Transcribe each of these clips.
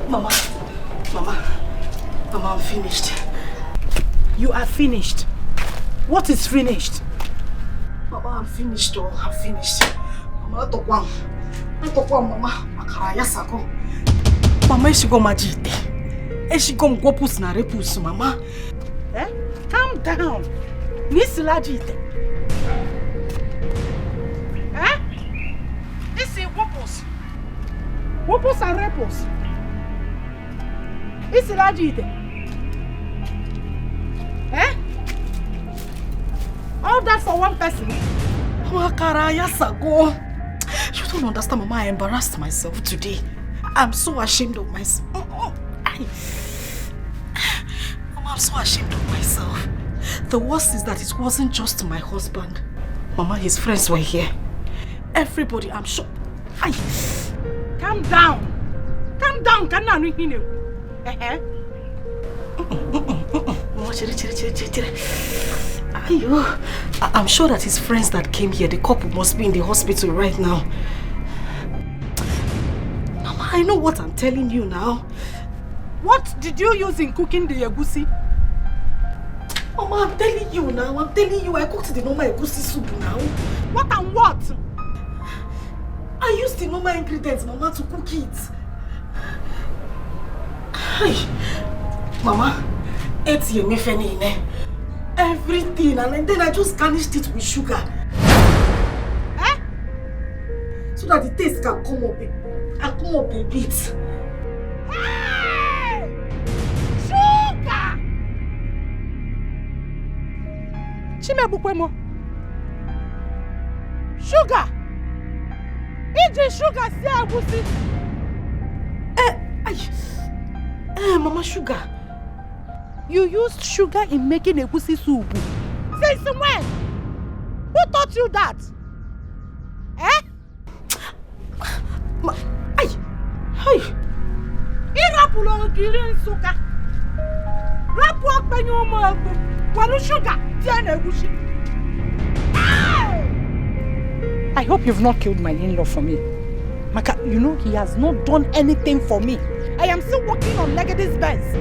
Mama, I'm finished. You are finished? What is finished? Mama, I'm finished. Oh, I'm finished. Mama, I talk one, Mama. Makaraya sako. Mama, she go majite. She go mgopus na repus, Mama. Eh? Calm down. Nisila jite. Eh? This is wopus. Wopus and repus. Nisila jite. Eh? All that for one person? Makaraya sako. You don't understand, Mama. I embarrassed myself today. I'm so ashamed of myself. Mama, I'm so ashamed of myself. The worst is that it wasn't just my husband. Mama, his friends were here. Everybody, I'm sure. Calm down. Calm down. Can I read you? I'm sure that his friends that came here, the couple must be in the hospital right now. Mama, I know what I'm telling you now. What did you use in cooking the egusi? Mama, I'm telling you now. I'm telling you, I cooked the normal egusi soup now. What and what? I used the normal ingredients, Mama, to cook it. Mama, everything, and then I just garnished it with sugar. Eh? So that the taste can come up a bit. Hey! Sugar! Chimebukwemo. Sugar! Iji sugar si egusi. Mama, sugar. You used sugar in making egusi soup. Since when? Who taught you that? Eh? Irapulo girin sugar. Rapu akpenyo mo egbu. Walu sugar tiene egusi. I hope you've not killed my in-law for me. Maka, you know he has not done anything for me. I am still working on Legacy's Benz.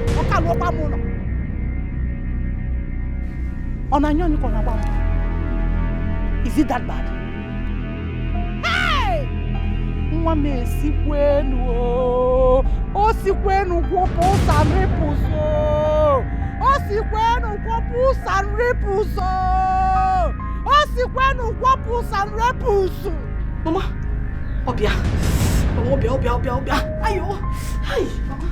Is it that bad? Hey! Mwame sikwenu. O sikwenu guopo sanrepuso. O sikwenu guopo sanrepuso. O sikwenu guopo sanrepuso. Mama, Obia. Ayo. Hi, Mama.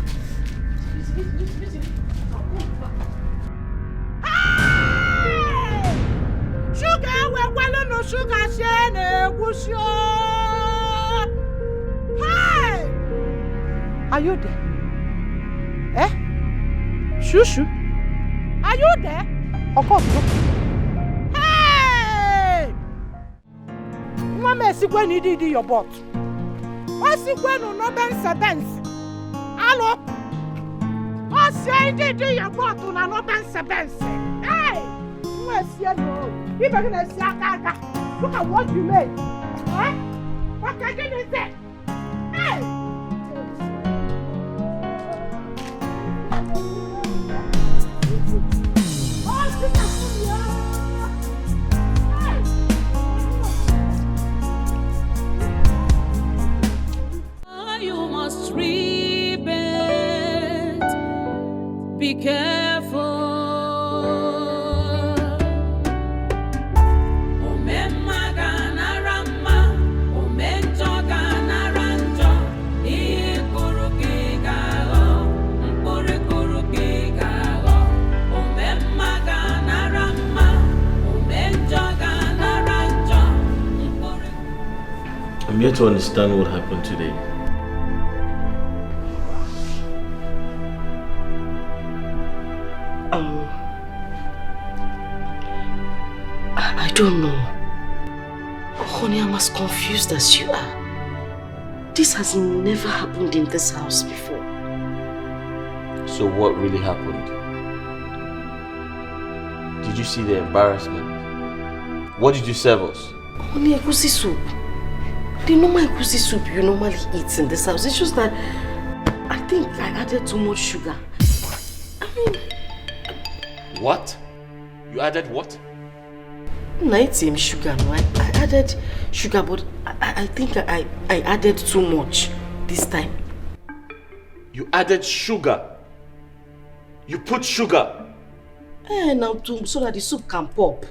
Sugar, we're no sugar, shane, wusho. Hi! Are you there? Eh? Shushu? Are you there? Of course. Hey! Mama, see when you did your butt. What's it when you no dance? Hello? What's you did your butt on no dance? Hey! Look at what you made. Huh? What can you say? Hey! You must repent. Be careful. I'm here to understand what happened today. I don't know. Honey, I'm as confused as you are. This has never happened in this house before. So what really happened? Did you see the embarrassment? What did you serve us? Honey, egusi soup. The normal egusi soup you normally eat in this house. It's just that I think I added too much sugar. I mean... What? You added what? Not same sugar, no. I added sugar, but I think I added too much this time. You added sugar? You put sugar? Now so that the soup can pop.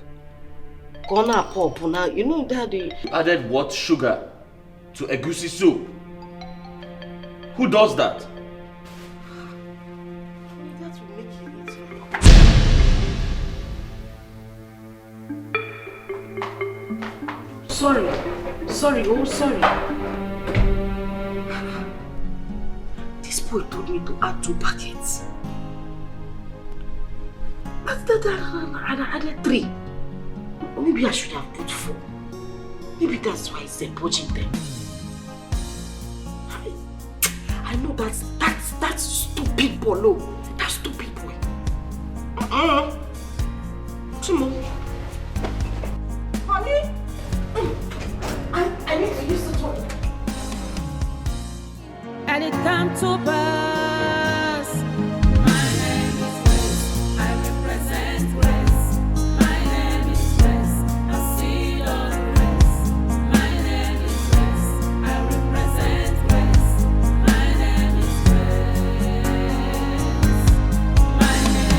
Gonna pop now. You know that the... You added what sugar to egusi soup? Who does that? That will make it easier. Sorry, oh sorry. This boy told me to add 2 packets. And I added 3. Or maybe I should have put 4. Maybe that's why he's purging them. I know that's stupid Bolo. That stupid boy. Timo. Honey? I need to use the toilet. And it come to pass. My name is Grace. I represent Grace. My name is Grace. I see your grace. My name is Grace. I represent Grace. My name is Grace. My name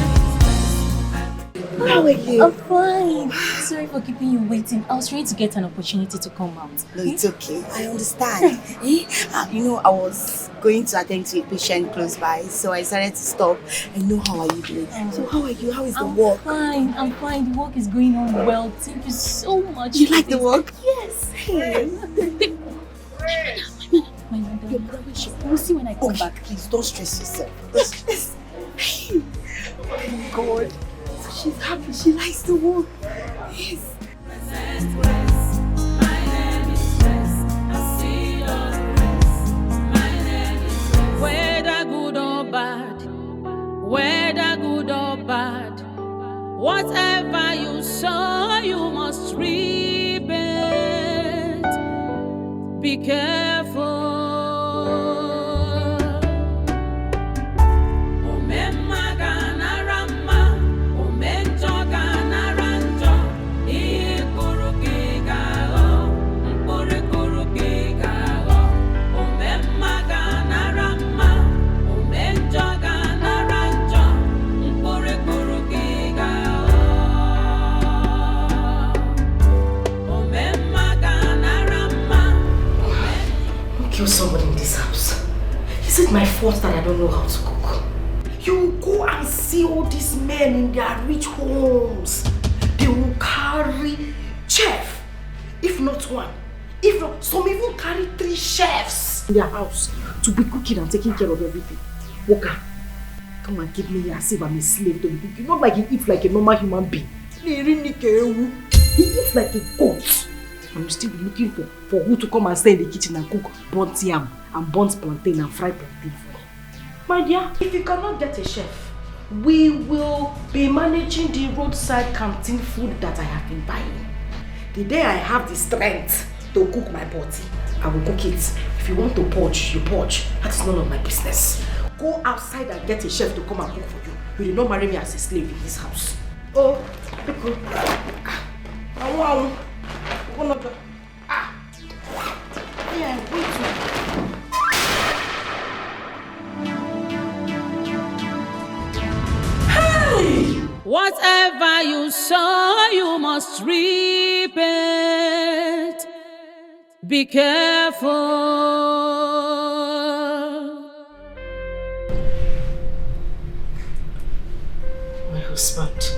is Grace. How are you? I'm fine. Sorry for keeping you waiting. I was trying to get an opportunity to come out. No, it's okay. I understand. You know, I was going to attend to a patient close by, so I decided to stop. I know how are you doing. So how are you? How is the work? I'm fine. The work is going on well. Thank you so much. You like the work? Yes. Hey. My mother, we'll see when I come back. Please don't stress yourself. Don't stress. Hey. Oh my God. So she's happy. She likes the work. Yes. Whether good or bad, whatever you sow, you must reap it. Be careful. Somebody in this house. Is it my fault that I don't know how to cook? You go and see all these men in their rich homes. They will carry chef, if not one. If not, some even carry 3 chefs in their house to be cooking and taking care of everything. Walker, come and give me as if I'm a slave to the cooking. Not like he eats like a normal human being. He eats like a goat. I'm still looking for who to come and stay in the kitchen and cook burnt yam and burnt plantain and fried plantain for you. My dear, if you cannot get a chef, we will be managing the roadside canteen food that I have been buying. The day I have the strength to cook my body, I will cook it. If you want to purge, you purge. That's none of my business. Go outside and get a chef to come and cook for you. You did not marry me as a slave in this house. Oh, because whatever you sow, you must reap it. Be careful. My husband,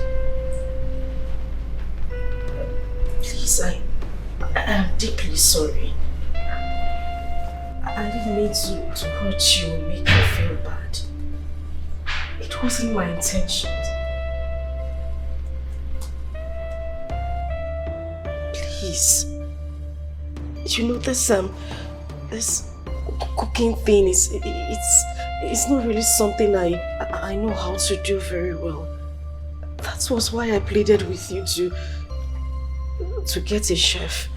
please, I am deeply sorry. I didn't mean to hurt you or make you feel bad. It wasn't my intention. Please. You know this cooking thing it's not really something I know how to do very well. That was why I pleaded with you to get a chef.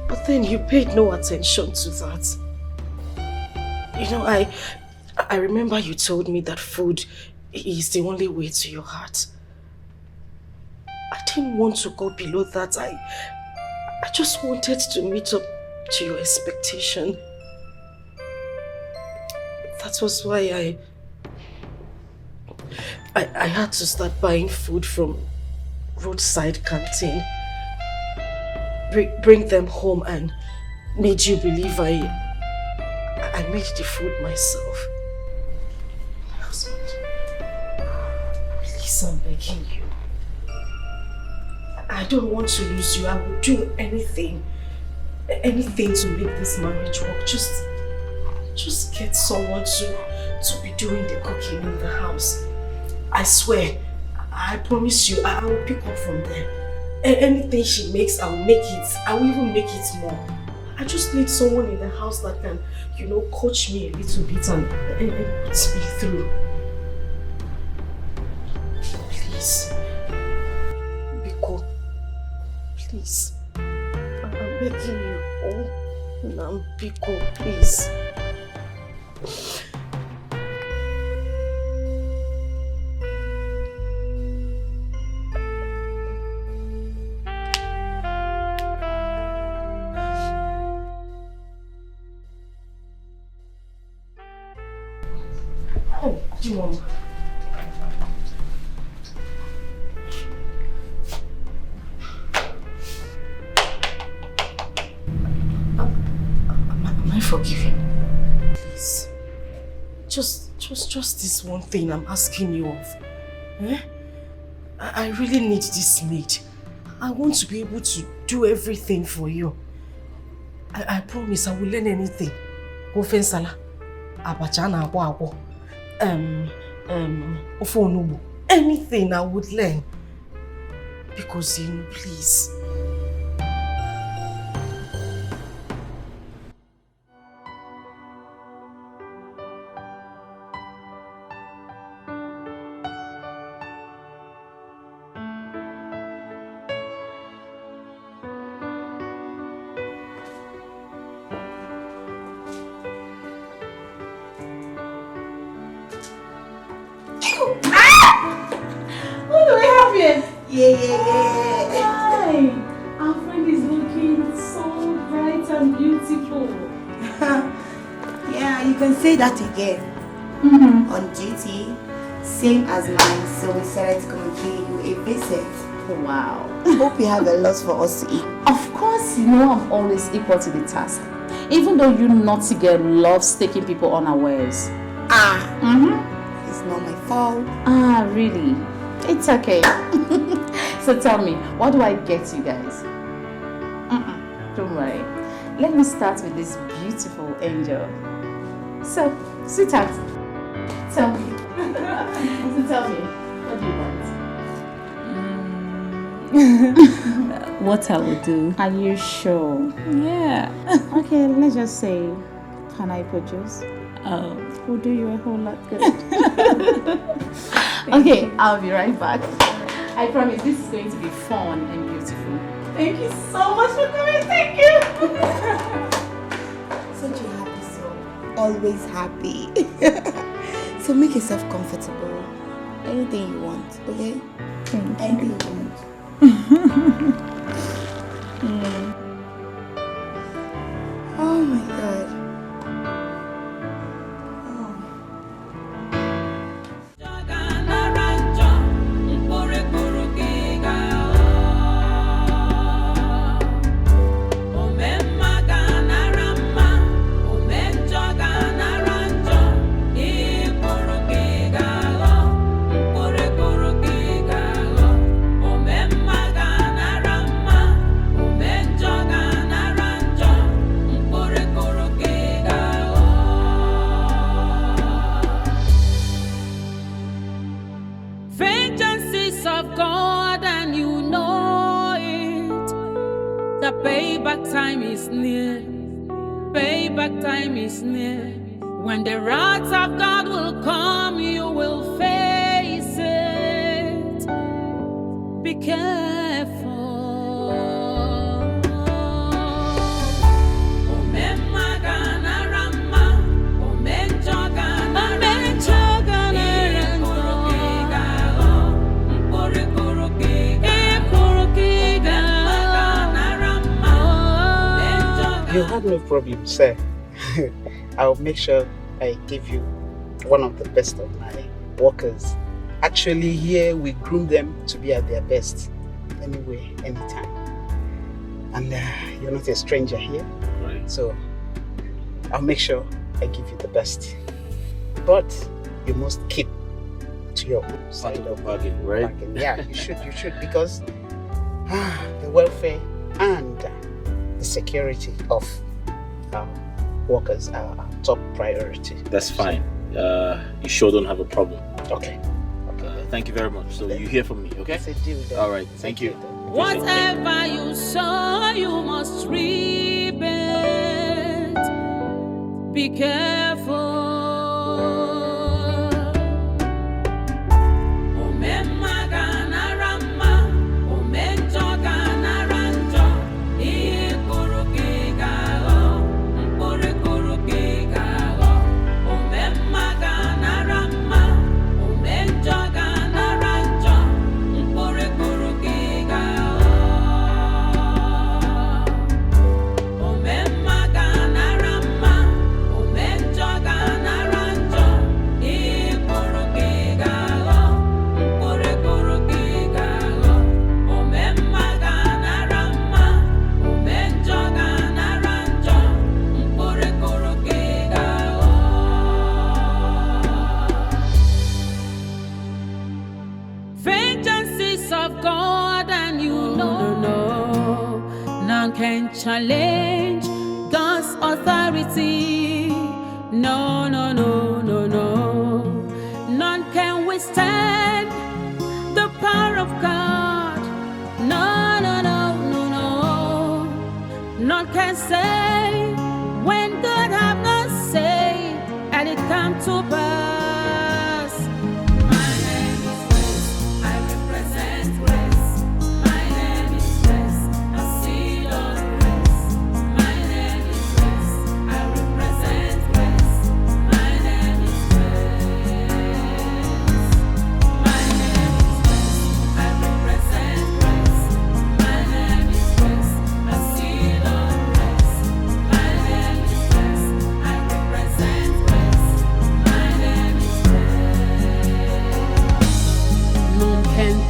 But then you paid no attention to that. You know, I remember you told me that food is the only way to your heart. I didn't want to go below that. I just wanted to meet up to your expectation. That was why I had to start buying food from roadside canteen. Bring them home and made you believe I made the food myself. My husband, please, I'm begging you. I don't want to lose you. I will do anything to make this marriage work. Just get someone to be doing the cooking in the house. I swear, I promise you, I will pick up from there. Anything she makes, I will make it. I will even make it more. I just need someone in the house that can, coach me a little bit and put me through. Please. Biko. Please. I'm begging you. Oh, Biko, please. Oh, Mom. Am I forgiven? Please. Just this one thing I'm asking you of. Eh? I really need this maid. I want to be able to do everything for you. I promise I will learn anything. Ofe nsala, abacha na agwa. Ofe onugbu. Anything I would learn. Because please. What do we have here? Yeah. Hi! Our friend is looking so bright and beautiful. Yeah, you can say that again. On duty, same as mine, so we decided to come and pay you a visit. Wow. Hope you have a lot for us to eat. Of course, you know I'm always equal to the task. Even though you naughty girl loves taking people unawares. It's not my fault. Really? It's okay. So tell me, what do I get you guys? Don't worry. Let me start with this beautiful angel. So, sweetheart, tell me. Tell me, what do you want? What I will do? Are you sure? Yeah. Okay, let's just say, can I produce? Oh. Will do you a whole lot good. Okay, I'll be right back. I promise this is going to be fun and beautiful. Thank you so much for coming. Thank you. Such a happy soul. Always happy. So make yourself comfortable. Anything you want, okay? Thank you. Anything you want. Oh my God. Vengeance is of God and you know it. The payback time is near. Payback time is near. When the wrath of God will come, you will face it. Be careful. Omemma gana rama, You have no problem, sir. I'll make sure I give you one of the best of my workers. Actually, here we groom them to be at their best. Anyway, anytime. And you're not a stranger here. Right. So I'll make sure I give you the best. But you must keep to your own side of bargain, right? bargain. Yeah, you should, because the welfare and the security of workers are our top priority. That's fine. You sure don't have a problem. Okay. Thank you very much. So you hear from me, okay? It's a deal then. All right. Thank you. Whatever you sow, you must reap it. Be careful. Challenge God's authority. No, no, no, no, no. None can withstand the power of God. No, no, no, no, no. None can say when God have not said, and it come to pass.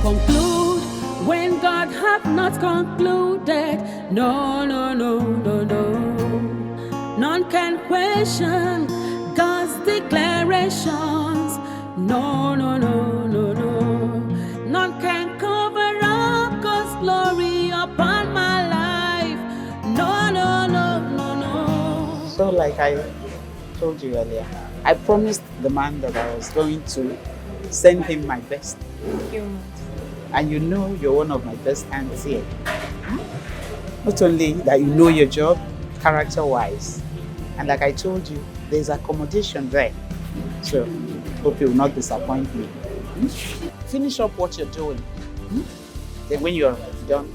Conclude when God hath not concluded. No, no, no, no, no. None can question God's declarations. No, no, no, no, no. None can cover up God's glory upon my life. No, no, no, no, no. So like I told you earlier, I promised the man that I was going to send him my best. And you know you're one of my best hands here. Not only that you know your job, character-wise, and like I told you, there's accommodation there. So, hope you will not disappoint me. Finish up what you're doing. Then when you're done,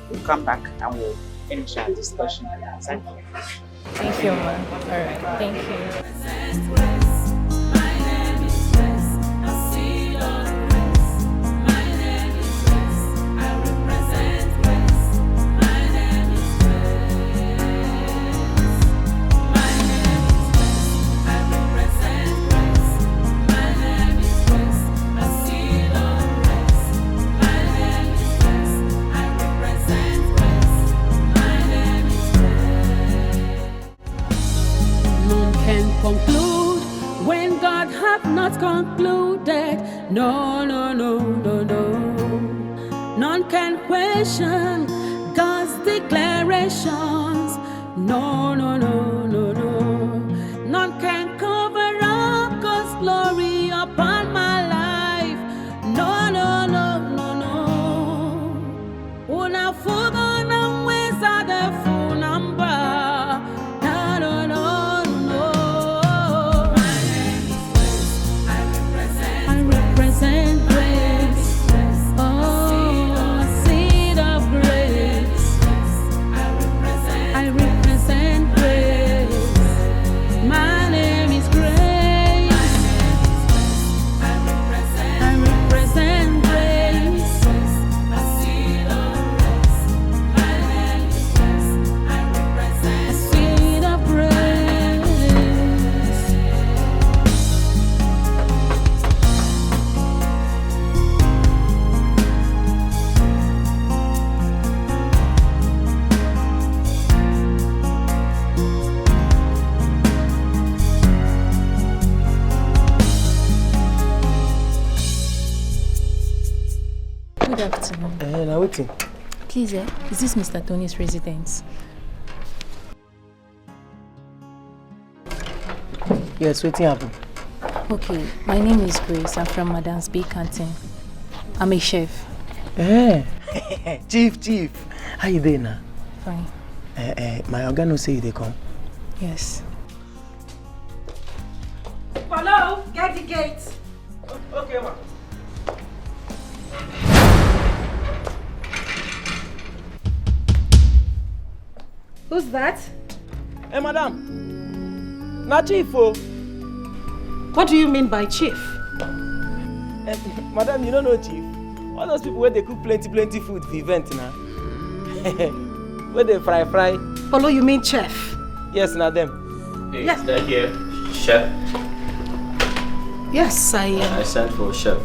we'll come back and we'll finish our discussion. Thank you, ma'am. All right, thank you. Conclude when God hath not concluded. No, no, no, no, no. None can question God's declarations. No, no, no, no, no. None can cover up God's glory upon my life. No, no, no, no, no. Una fuga na mweza de funamba. Good afternoon. Now waiting. Please, is this Mr. Tony's residence? Yes, waiting happen. Okay, my name is Grace. I'm from Madam's B Canteen. I'm a chef. Chief. How you doing now? Fine. My organ will say you they come. Yes. Hello, get the gate. Okay, ma. Who's that? Hey, madam. Na chief, oh. What do you mean by chief? Madam, you don't know chief. All those people where they cook plenty food for event now. Where they fry. Polo, you mean chef? Yes, na them. Hey, Yes. is that here? Chef? Yes, I sent for a chef.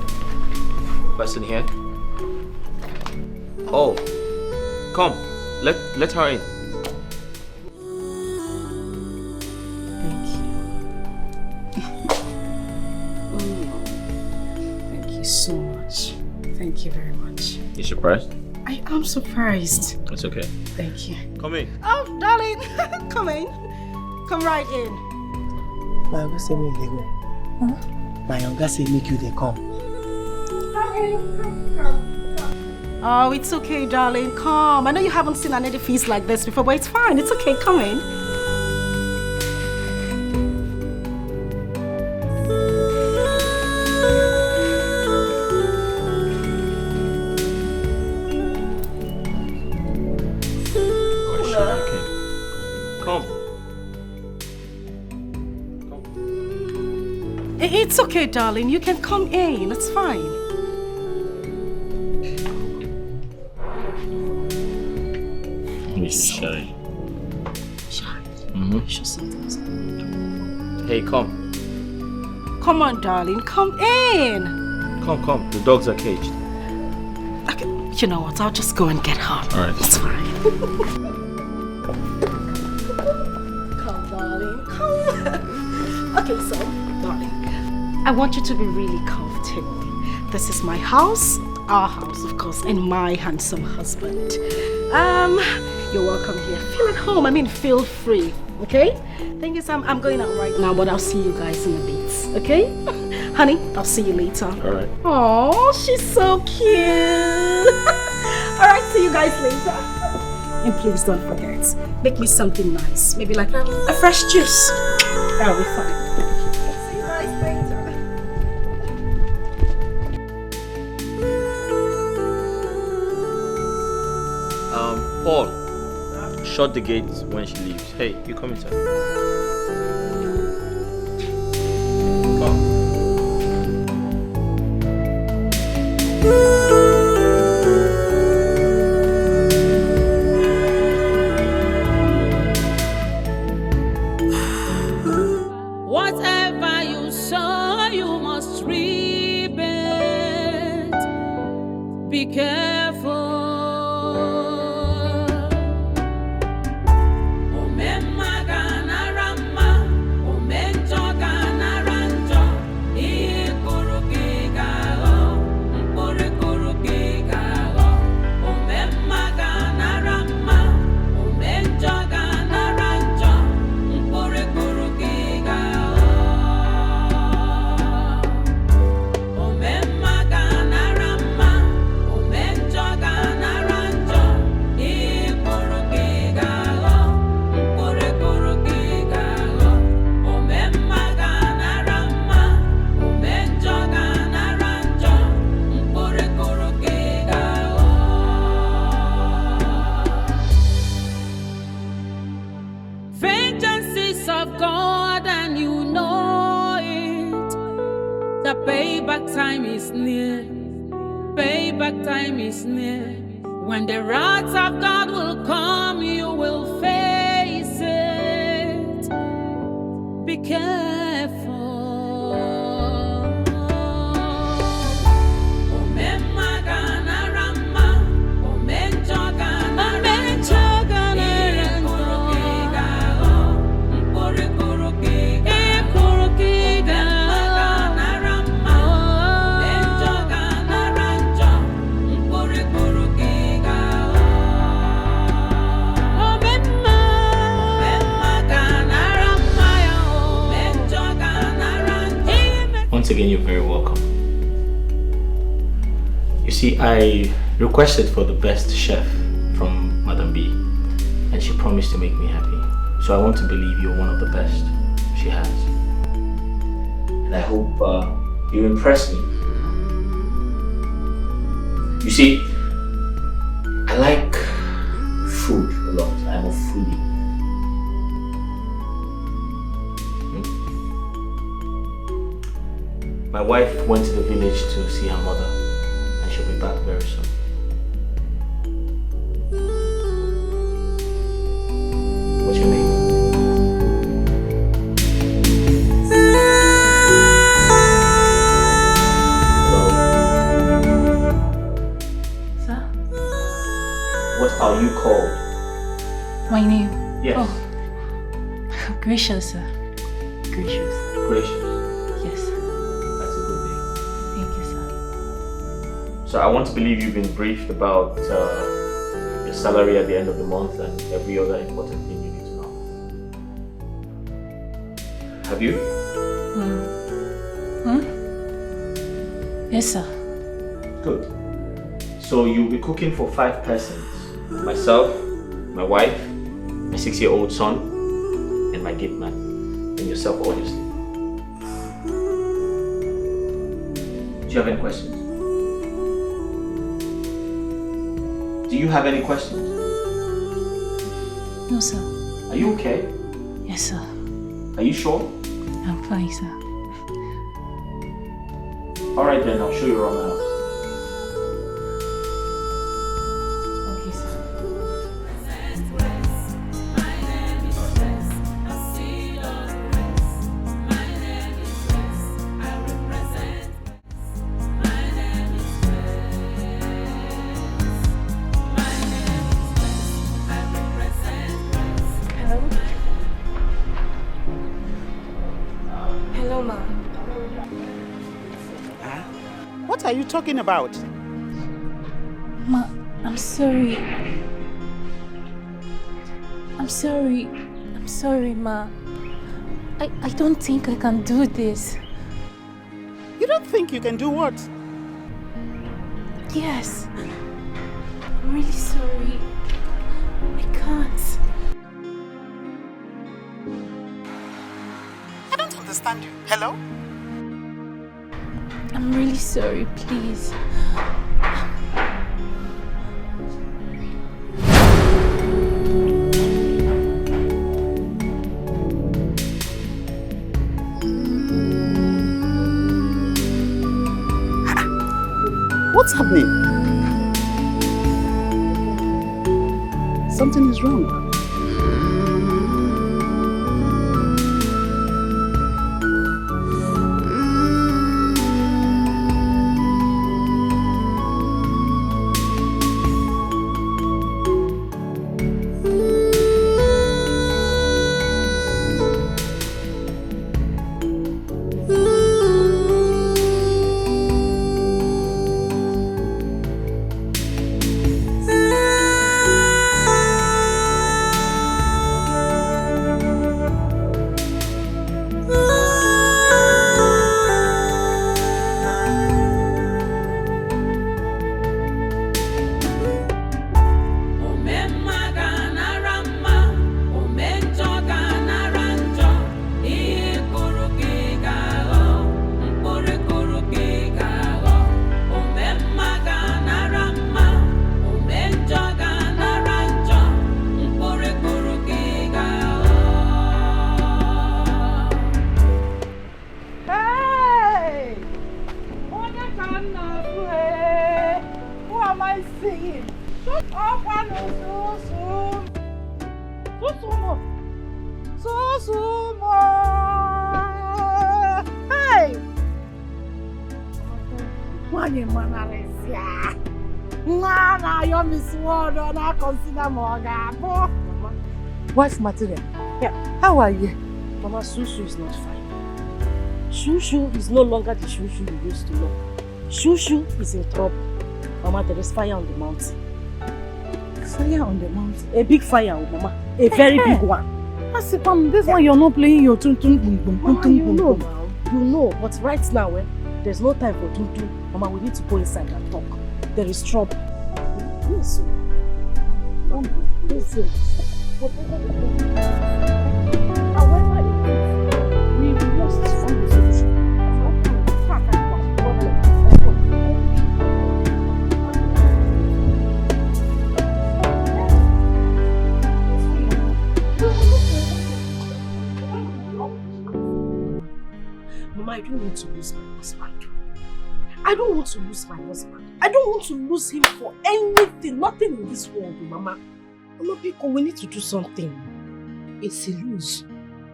Person here? Oh, come. Let her in. Thank you. Thank you so much. Thank you very much. You surprised? I am surprised. It's okay. Thank you. Come in. Oh, darling, come in. Come right in. My younger say me they go. Huh? My younger say make you they come. Oh, it's okay, darling. Come. I know you haven't seen an edifice like this before, but it's fine. It's okay. Come in. It's okay, darling. You can come in. It's fine. Shy. Shy. Mm-hmm. Show something. Hey, come. Come on, darling. Come in. Come. The dogs are caged. Okay. You know what? I'll just go and get her. All right. It's fine. Come, darling. Come. Okay, so, darling, I want you to be really comfortable. This is my house, our house, of course, and my handsome husband. You're welcome here. Feel at home. I mean, feel free. Okay? Thing is, I'm going out right now, but I'll see you guys in a bit. Okay? Honey, I'll see you later. All right. Oh, she's so cute. All right, see you guys later. And please don't forget, make me something nice. Maybe like a fresh juice. That'll be fine. See you guys later. Paul, shut the gate when she leaves. Hey, you come inside. Come. Whatever you sow, you must reap it. Be careful. Time is near. Payback time is near. When the wrath of God will come, you will face it. Be careful. Once again, you're very welcome. You see, I requested for the best chef from Madam B, and she promised to make me happy. So I want to believe you're one of the best she has. And I hope you impress me. You see, I like food a lot. I'm a foodie. My wife went to the village to see her mother, and she'll be back very soon. What's your name? Hello? Sir? What are you called? My name? Yes. Oh. Gracious, sir. Gracious. Gracious. Yes. That's a good name. Thank you, sir. So I want to believe you've been briefed about your salary at the end of the month and every other important thing you need to know. Have you? Yes, sir. Good. So you'll be cooking for 5 persons. Myself, my wife, my 6-year-old son, and my gate man. And yourself, obviously. Do you have any questions? Do you have any questions? No, sir. Are you okay? Yes, sir. Are you sure? I'm fine, sir. Alright then, I'll show you around the house. Okay, sir. Hello? Hello, ma. What are you talking about? Ma, I'm sorry. I'm sorry. I'm sorry, ma. I don't think I can do this. You don't think you can do what? Yes. I'm really sorry. I can't. I don't understand you. Hello? I'm really sorry, please. What's happening? Something is wrong. Wife material. Yeah. How are you? Mama, Shushu is not fine. Shushu is no longer the Shushu you used to know. Shushu is in trouble. Mama, there is fire on the mountain. Fire on the mountain? A big fire, Mama. A very big one. This one you're not playing your tum tum boom boom. Mama, you know now. You know, but right now, there's no time for do. Mama, we need to go inside and talk. There is trouble. Yes, sir. Listen. Whatever it is, however it is, we must find a solution. Mama, I don't want to lose my husband. I don't want to lose my husband. I don't want to lose him for anything, nothing in this world, Mama. Mama, Biko, we need to do something. It's a lose.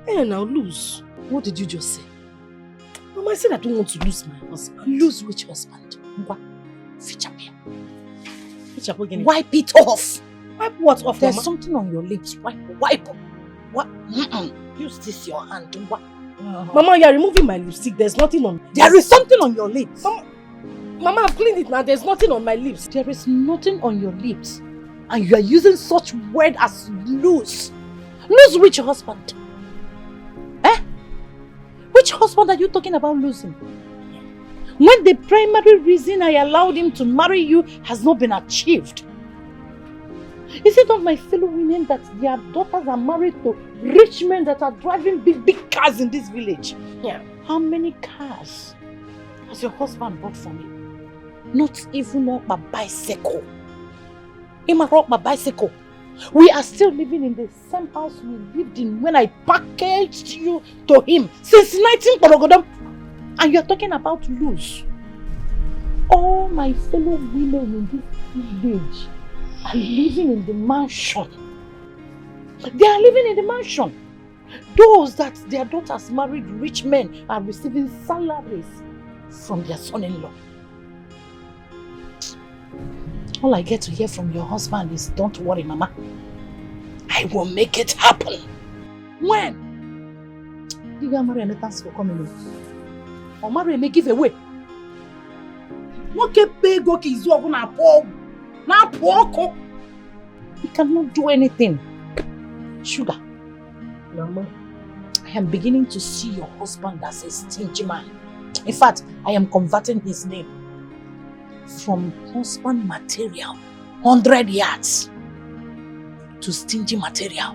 Now lose. What did you just say? Mama, I said I don't want to lose my husband. Lose which husband? What? Wipe it off. Wipe what off, There's Mama? something on your lips. Wipe. What? Use this your hand. What? Mama, you are removing my lipstick. There's nothing on. There is something on your lips. Mama, I've cleaned it now. There's nothing on my lips. There is nothing on your lips. And you are using such word as lose. Lose which husband? Which husband are you talking about losing? When the primary reason I allowed him to marry you has not been achieved. Is it not my fellow women that their daughters are married to rich men that are driving big cars in this village? Yeah. How many cars has your husband bought for me? Not even up my bicycle. My bicycle. We are still living in the same house we lived in when I packaged you to him since 19 and you're talking about lose. All my fellow women in this village are living in the mansion. They are living in the mansion. Those that their daughters married rich men are receiving salaries from their son-in-law. All I get to hear from your husband is, don't worry, Mama. I will make it happen. When? You got marry and thanks for coming in. Or marry and give away. He cannot do anything. Sugar. Mama, I am beginning to see your husband as a stingy man. In fact, I am converting his name from husband material, 100 yards, to stingy material,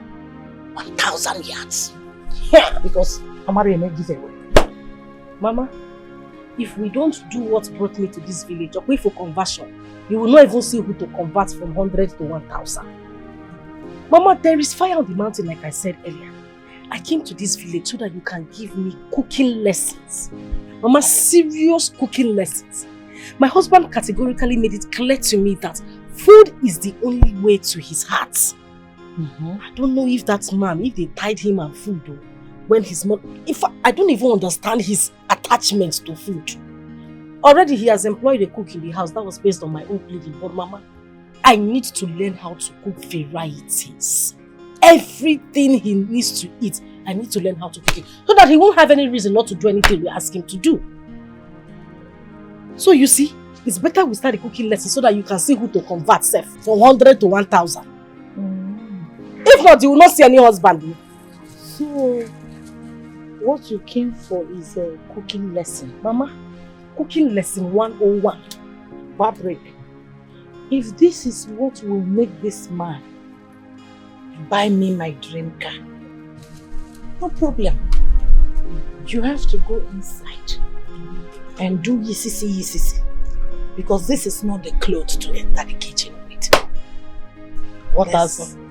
1,000 yards. Yeah, because Amari may give away. Mama, if we don't do what brought me to this village, or wait for conversion, you will not even see who to convert from 100 to 1,000. Mama, there is fire on the mountain, like I said earlier. I came to this village so that you can give me cooking lessons. Mama, serious cooking lessons. My husband categorically made it clear to me that food is the only way to his heart. I don't know if that man, if they tied him and food, though, when his mom, in fact, I don't even understand his attachment to food. Already he has employed a cook in the house. That was based on my own pleading. But Mama, I need to learn how to cook varieties. Everything he needs to eat, I need to learn how to cook it. So that he won't have any reason not to do anything we ask him to do. So you see, it's better we start a cooking lesson so that you can see who to convert from 100 to 1,000. If not, you will not see any husband. So, what you came for is a cooking lesson. Mama, cooking lesson 101. Fabric. If this is what will make this man buy me my dream car, no problem. You have to go inside and do yisisi. Because this is not the clothes to enter the kitchen with.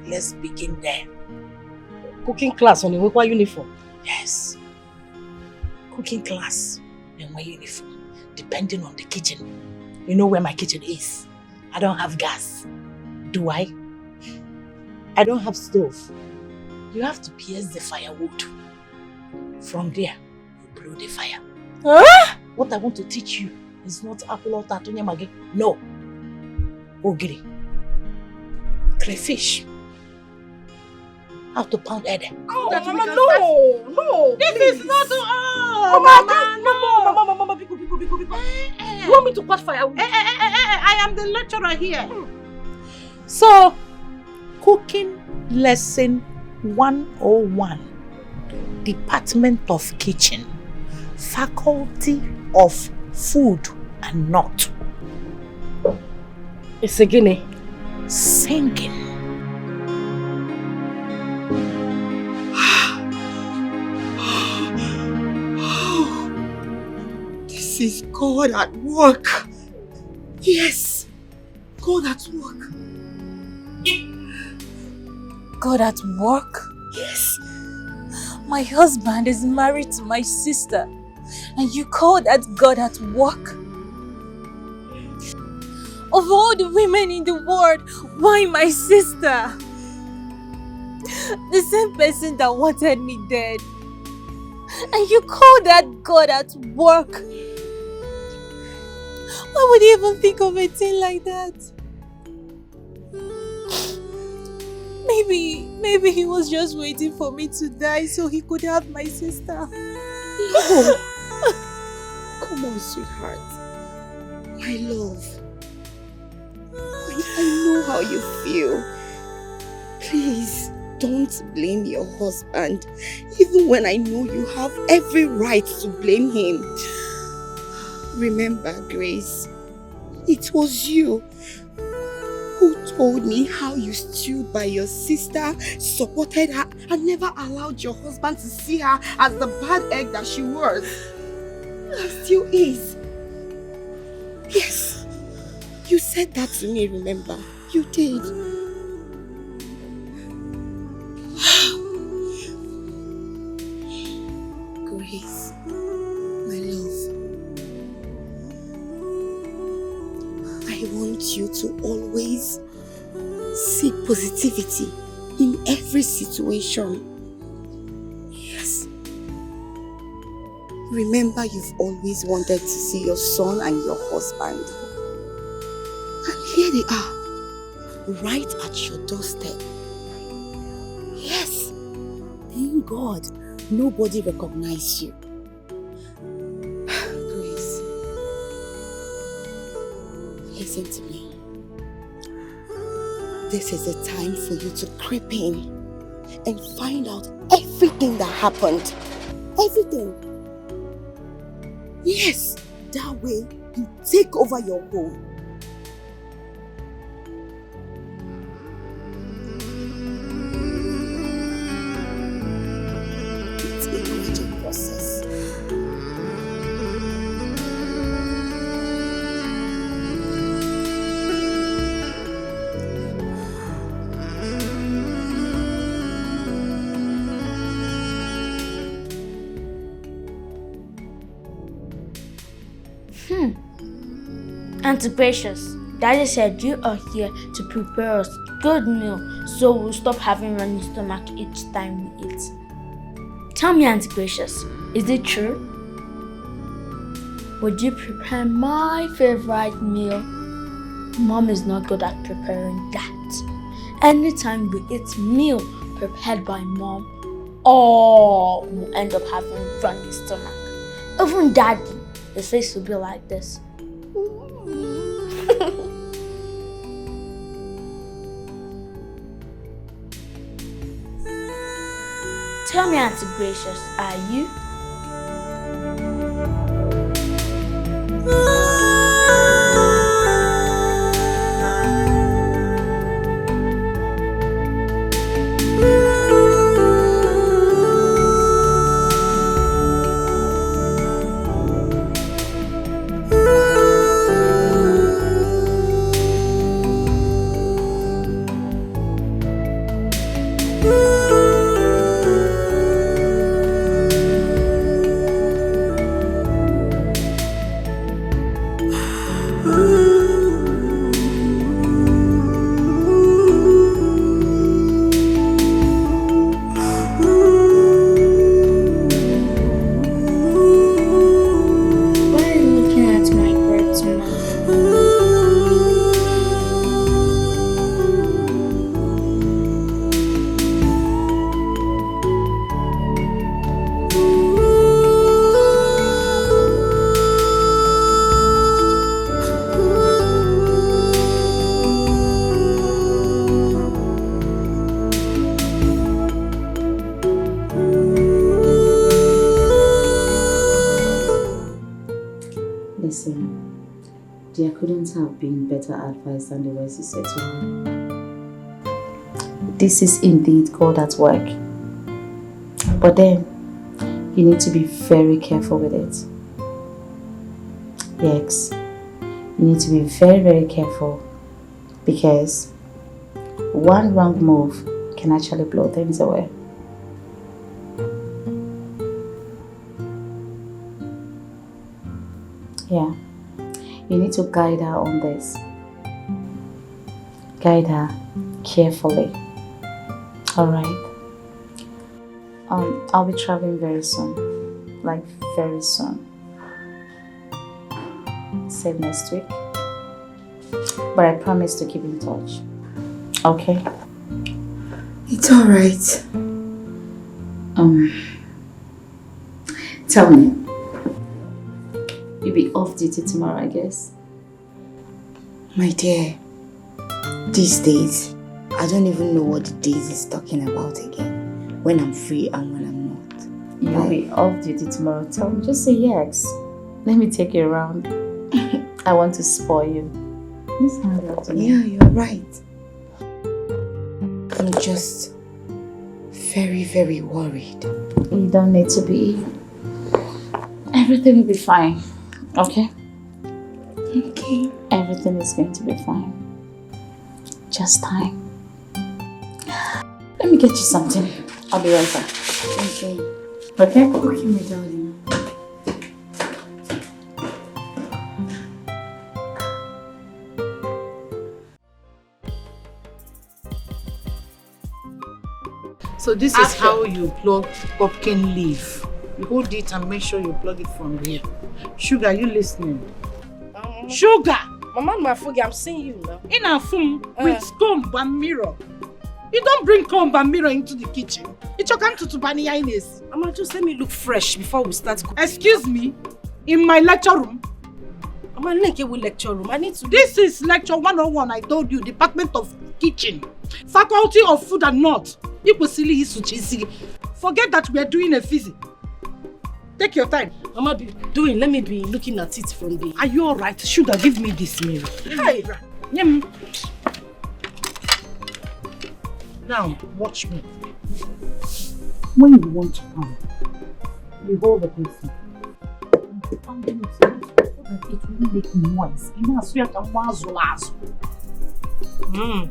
Let's begin there. Cooking class on a work uniform? Yes. Cooking class and my uniform. Depending on the kitchen. You know where my kitchen is. I don't have gas. Do I? I don't have stove. You have to pierce the firewood. From there, you blow the fire. Huh? What I want to teach you is not apple or tatunya magi. No. Ogiri. Crayfish. How to pound head. Oh, Mama, no. This please. is not all. Mama, Biko. You want me to cut firewood? I am the lecturer here. So, cooking lesson 101. Department of Kitchen. faculty of food and not It's a guinea. singing. This is God at work. Yes, God at work. God at work? Yes. My husband is married to my sister, and you call that God at work? Of all the women in the world, why my sister? The same person that wanted me dead. And you call that God at work? Why would he even think of a thing like that? Maybe he was just waiting for me to die so he could have my sister. No. Come on, sweetheart. My love. I know how you feel. Please, don't blame your husband. Even when I know you have every right to blame him. Remember, Grace, it was you who told me how you stood by your sister, supported her, and never allowed your husband to see her as the bad egg that she was. And still is. Yes, you said that to me, remember? You did. Grace, my love, I want you to always see positivity in every situation. Yes. Remember, you've always wanted to see your son and your husband. And here they are, right at your doorstep. Yes. Thank God, nobody recognized you. Grace, listen to me. This is a time for you to creep in and find out everything that happened. Everything. Yes, that way you take over your home. It's a gradual process. Auntie Gracious, Daddy said you are here to prepare us good meal so we'll stop having running stomach each time we eat. Tell me, Auntie Gracious, is it true? Would you prepare my favorite meal? Mom is not good at preparing that. Anytime we eat meal prepared by Mom, all will end up having running stomach. Even Daddy, his face will be like this. Tell me, Auntie Gracious, are you? Listen, there couldn't have been better advice than the words you said to her. This is indeed God at work. But then, you need to be very careful with it. Yes, you need to be very, very careful because one wrong move can actually blow things away. Yeah, you need to guide her on this. Guide her carefully. Alright? I'll be traveling very soon. Like very soon. Say next week. But I promise to keep in touch. Okay? It's alright. Tell me. You'll be off duty tomorrow, I guess. My dear, these days, I don't even know what the days is talking about again. When I'm free and when I'm not. You'll be off duty tomorrow. Tell me, just say yes. Let me take you around. I want to spoil you. This hand out to me. Yeah, you're right. I'm just very, very worried. You don't need to be. Everything will be fine. Okay? Okay. Everything is going to be fine. Just time. Let me get you something. I'll be right back. Okay. Okay? Okay, my darling. So this is how you plug pumpkin leaf. You hold it and make sure you plug it from here. Sugar, you listening? Sugar! Mama, my food, I'm seeing you now. In a phone with comb and mirror. You don't bring comb and mirror into the kitchen. It's your come to Bani Ines. Mama, just let me look fresh before we start cooking. Excuse me? In my lecture room? Mama, like a lecture room. I need to. This is lecture 101. I told you, Department of Kitchen, Faculty of Food and Not. Forget that we are doing a physics. Take your time. Mama, let me be looking at it from the. Are you alright? Sugar, give me this mirror. Hi. Now, watch me. When you want to pound, you hold the person. Pounding it so that it will make noise. You know, so you can wazzle.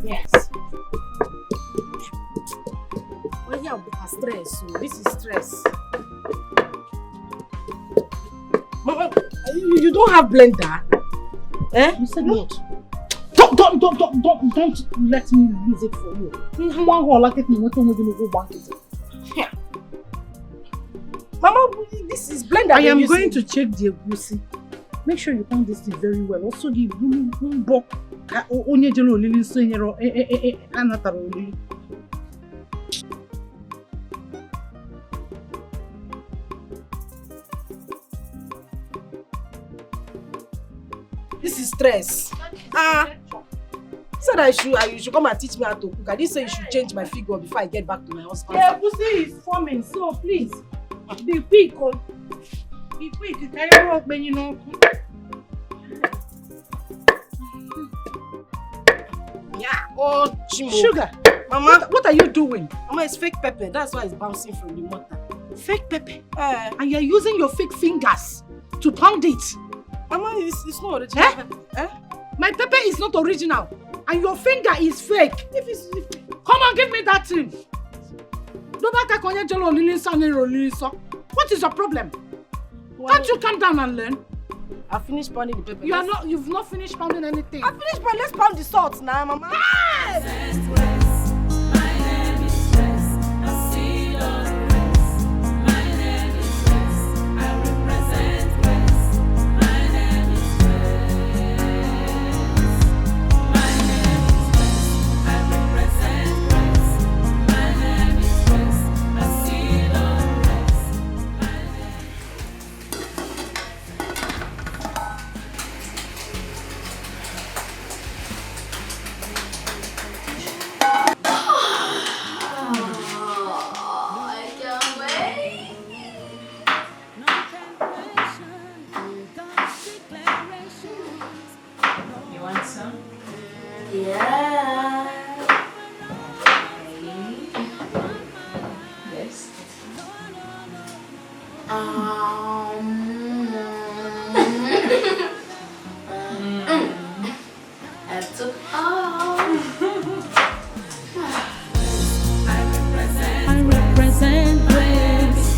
Yes. Well, yeah, stress. So this is stress. Mama, you don't have blender? Eh? You said what? Don't let me use it for you. Yeah. Mama, this is blender. I am going to check the egusi. Make sure you pound this thing very well. Also the bumbo. This is stress. Said you should come and teach me how to cook. I didn't say you should change my figure before I get back to my husband. Yeah, pussy is forming, so please be quick. Be quick. You can't work when you know. Yeah. Oh, Sugar. Mama, what are you doing? Mama, it's fake pepper. That's why it's bouncing from the mortar. Fake pepper? And you're using your fake fingers to pound it. Mama, it's not original pepper. My pepper is not original. And your finger is fake. Come on, give me that thing. What is your problem? Can't you calm down and learn? I finished pounding the pepper. You've not finished pounding anything. I finished, but let's pound the salt now, Mama. Hey! And to all. I represent grace.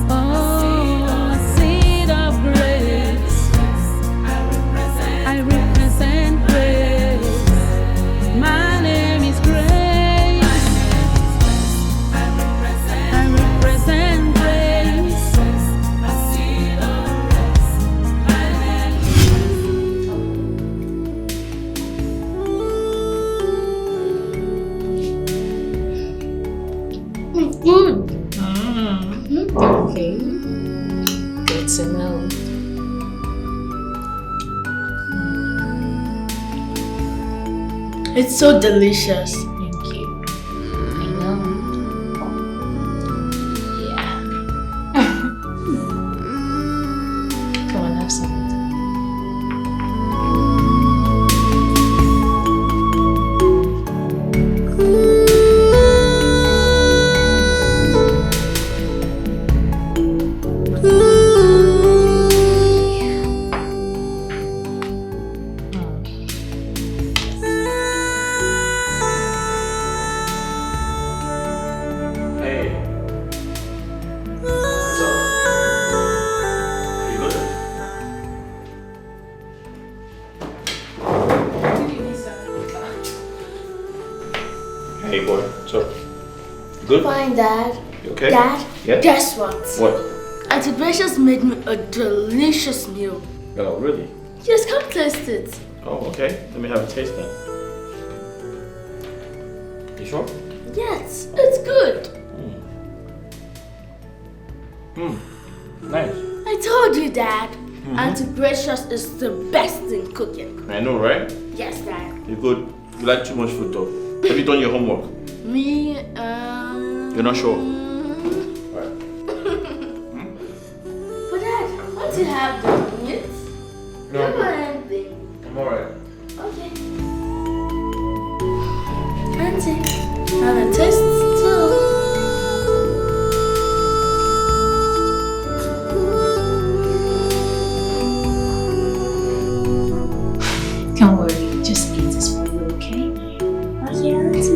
Oh, a seed of grace. I represent grace. My name is Grace. I represent grace. A seed of grace. My name Good. Okay. Good to know. It's so delicious. Thank you. I know. Yeah. Come on, have some. Hey. What's up? You good? Hey boy, what's up? You good? Fine, Dad. You okay? Dad, Yeah? guess what? What? Auntie Gracious made me a delicious meal. Oh, really? Just come taste it. Oh, okay. Let me have a taste then. You sure? Yes, it's good. Nice. I told you, Dad. Auntie Gracious is the best in cooking. I know, right? Yes, Dad. You're good. You like too much food though. Have you done your homework? Me, You're not sure? But Dad, once you have the meat, No, you want anything. I'm alright. Okay. Auntie, have a taste too. Don't worry, just eat this for you, okay? Okay, Auntie.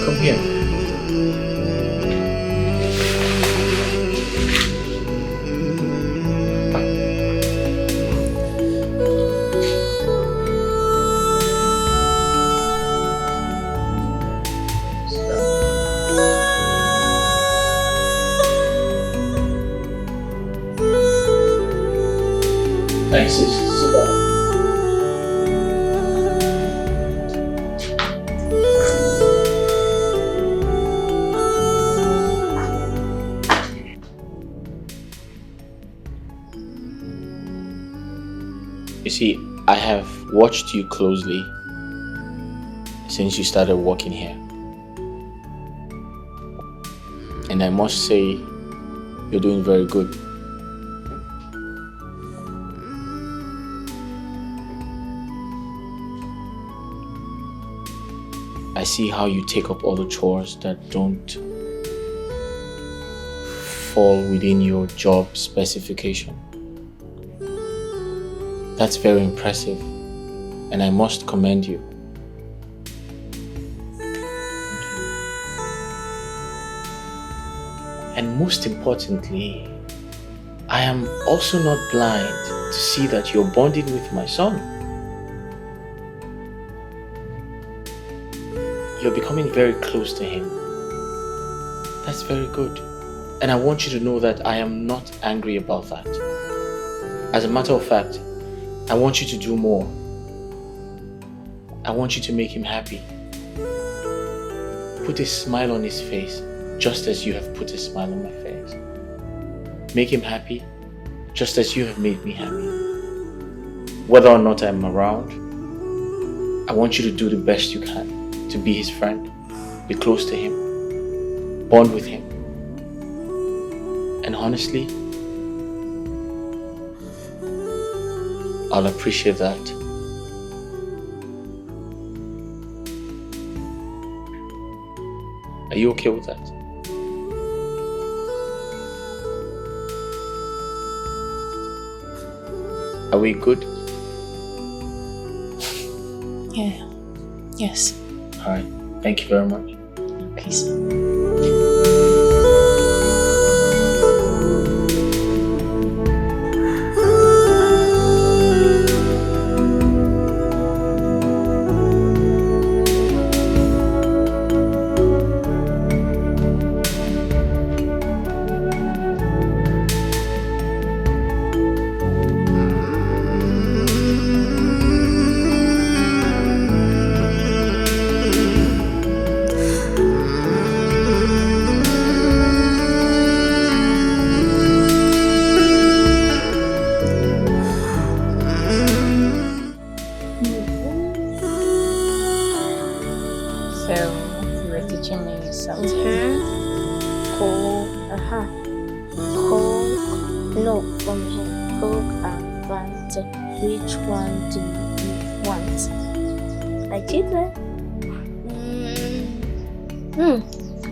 Come here. Thanks, sit down. You see, I have watched you closely since you started working here. And I must say, you're doing very good. I see how you take up all the chores that don't fall within your job specification. That's very impressive, and I must commend you. And most importantly, I am also not blind to see that you're bonding with my son. You're becoming very close to him. That's very good. And I want you to know that I am not angry about that. As a matter of fact, I want you to do more. I want you to make him happy. Put a smile on his face, just as you have put a smile on my face. Make him happy, just as you have made me happy. Whether or not I'm around, I want you to do the best you can to be his friend, be close to him, bond with him. And honestly, I'll appreciate that. Are you okay with that? Are we good? Yeah. Yes. Alright. Thank you very much. Peace. Which one do you want? I did that.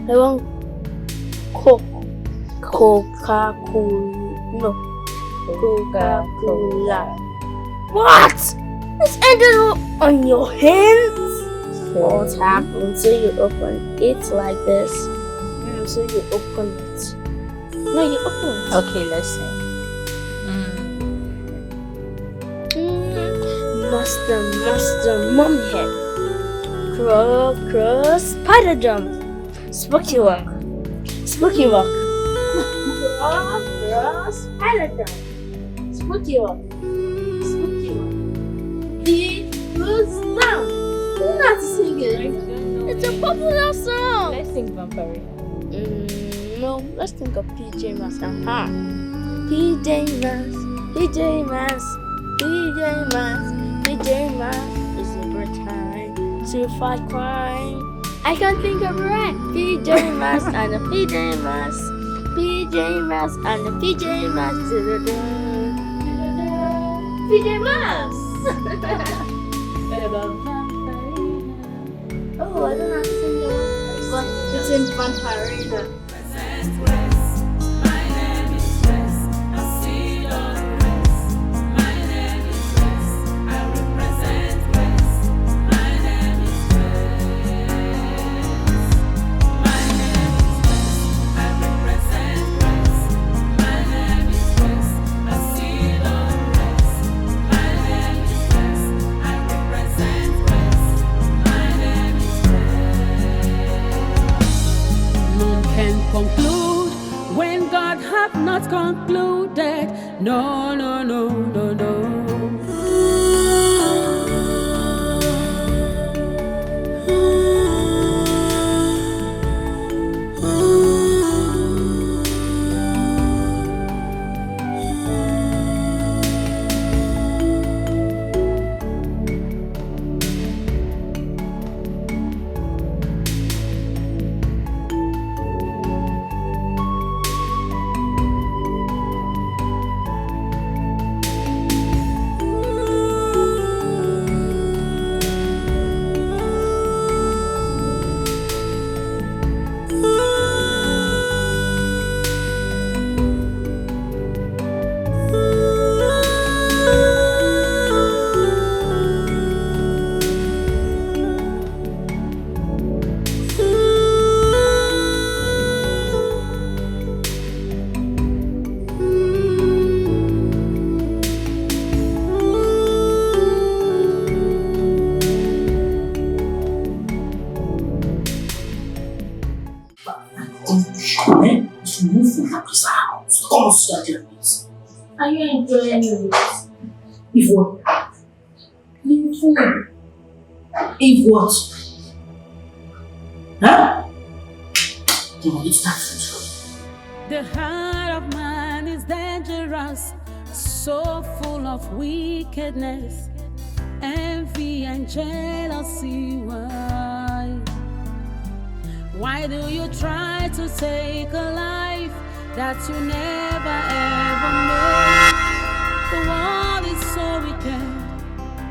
I want Coca-Cola. No. Coca-Cola. What? It's ended up on your hands? What happened? So you open it like this. So you open it. No, you open it. Okay, let's see. Master, mom head. Cross, spider jump. Spooky walk. Cross, spider jump. Spooky walk. Feet goes down. Not singing. It's a popular song. Let's sing Vampire. No, let's think of PJ Masks. PJ Masks is a great time to fight crime. I can't think of it right. PJ Masks and the PJ Masks. PJ Masks and the PJ Masks. PJ Masks. What about Vampire? Oh, I don't know how to sing it. But it's in Vampire. Conclude when God hath not concluded. No, no, no, no, no. Move from this house. Come on, sit down, please. Are you enjoying it? If what? Leave food. If what? Huh? Come on, it's that food. The heart of man is dangerous, so full of wickedness, envy and jealousy. Why do you try to take a life that you never ever made? The world is so wicked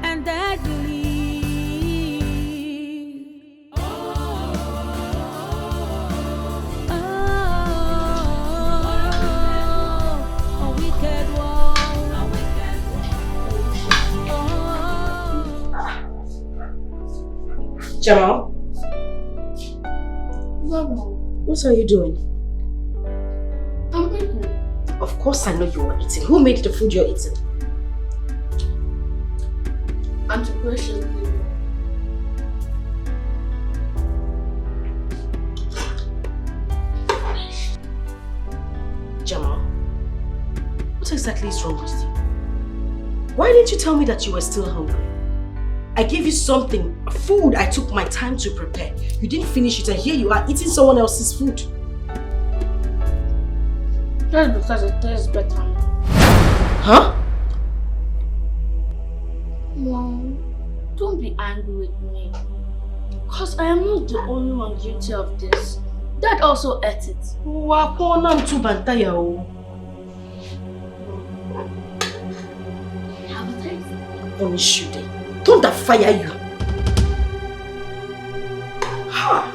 and deadly. Jamal? Mama, What are you doing? I'm eating. Of course I know you are eating. Who made the food you're eating? Auntie Precious. Jamal, what exactly is wrong with you? Why didn't you tell me that you were still hungry? I gave you something, food I took my time to prepare. You didn't finish it and here you are eating someone else's food. That's because it tastes better. Huh? Mom, don't be angry with me. Because I am not the only one guilty of this. Dad also ate it. Have a taste. Punish you then. Don't that fire you? Ha!